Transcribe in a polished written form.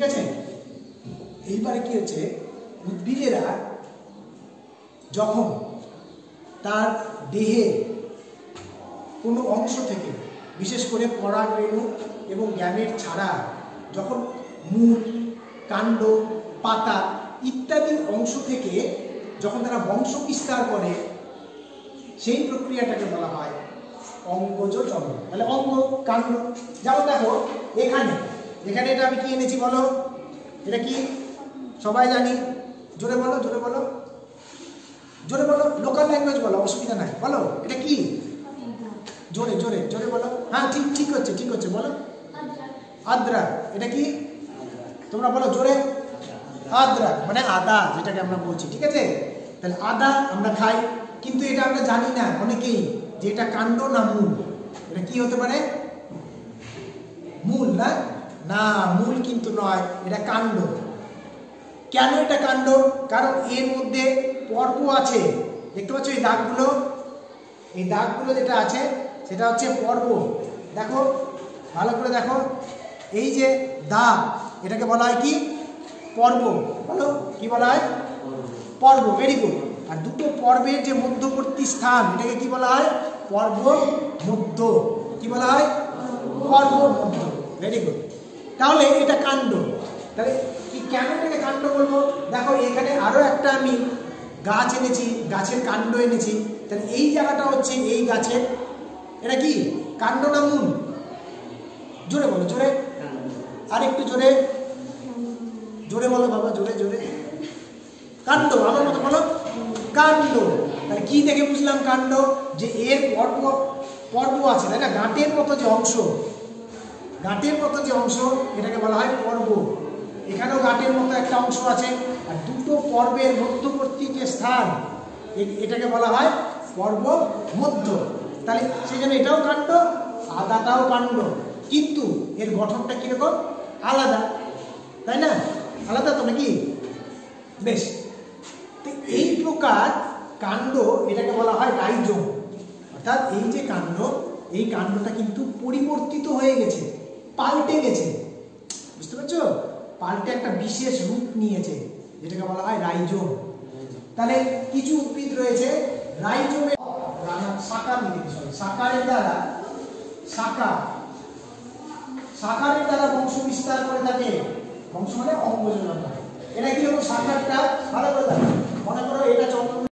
আছে। এইবারে কি হচ্ছে, উদ্ভিদেরা যখন তার দেহে কোনো অংশ থেকে, বিশেষ করে পরাগরেণু এবং গ্যামেট ছাড়া যখন মূল, কাণ্ড, পাতা ইত্যাদি অংশ থেকে যখন তারা বংশ বিস্তার করে, সেই প্রক্রিয়াটাকে বলা হয় অঙ্গজ জন্ম। তাহলে অঙ্গ, কাণ্ড, যেমন দেখো এখানে এটা আমি কি এনেছি বলো, এটা কি সবাই জানি, জোরে বলো জোরে বলো জোরে বলো, লোকাল ল্যাঙ্গুয়েজ বলো, অসুবিধা নাই, বলো এটা কি, জোরে জোরে জোরে বলো। হ্যাঁ ঠিক ঠিক হচ্ছে বলো, আদ্রা। এটা কি তোমরা বলো জোরে, আদ্রা মানে আদা, যেটাকে আমরা বলছি, ঠিক আছে। তাহলে আদা আমরা খাই, কিন্তু এটা আমরা জানি না অনেকেই যে এটা কাণ্ড না মূল। এটা কি হতে পারে, মূল না, না মূল কিন্তু নয়, এটা কাণ্ড। কেন এটা কাণ্ড? কারণ এর মধ্যে পর্ব আছে, দেখতে পাচ্ছ এই দাগগুলো, এই দাগগুলো যেটা আছে সেটা হচ্ছে পর্ব। দেখো ভালো করে দেখো, এই যে দাগ, এটাকে বলা হয় কি, পর্ব। বলো কি বলা হয়, পর্ব। Very good. আর দুটো পর্বের যে মধ্যবর্তী স্থান, এটাকে কি বলা হয়, পর্ব মধ্য। কি বলা হয়, পর্ব মধ্য। Very good. তাহলে এটা কাণ্ড। তাহলে কি কেন এটাকে কাণ্ড বলবো? দেখো এখানে আরো একটা আমি গাছ এনেছি, গাছের কাণ্ড এনেছি। তাহলে এই জায়গাটা হচ্ছে এই গাছের, এটা কি কাণ্ড না মূল? জোরে বলো জোরে, আর একটু জোরে জোরে বলো বাবা, জোরে জোরে। কাণ্ড, আমার মতো বলো, কাণ্ড। তাহলে কি দেখে বুঝলাম কাণ্ড? যে এর পর্ব আছে, তাই না? গাঁটের মতো যে অংশ, গাঁটের মতো যে অংশ, এটাকে বলা হয় পর্ব। এখানেও গাঁটের মতো একটা অংশ আছে, আর দুটো পর্বের মধ্যবর্তী যে স্থান, এটাকে বলা হয় পর্ব মধ্য। তাহলে সেই জন্য এটাও কাণ্ড, আদাটাও কাণ্ড, কিন্তু এর গঠনটা কিরকম, আলাদা, তাই না? আলাদা তো নাকি? বেশ। তো এই প্রকার কাণ্ড, এটাকে বলা হয় রাইজোম। অর্থাৎ এই যে কাণ্ড, এই কাণ্ডটা কিন্তু পরিবর্তিত হয়ে গেছে, পাল্টে গেছে, বুঝতে পারছো? পাল্টে একটা বিশেষ রূপ নিয়েছে, যেটাকে বলা হয় রাইজোম। তাহলে কিছু উদ্ভিদ রয়েছে রাইজোমে সাকারের দ্বারা বংশ বিস্তার করে থাকে। বংশ মানে অঙ্গজ। এটা কি হলো, সাকারটা ভালো করে দেখো, মনে করো এটা চন্দ্র।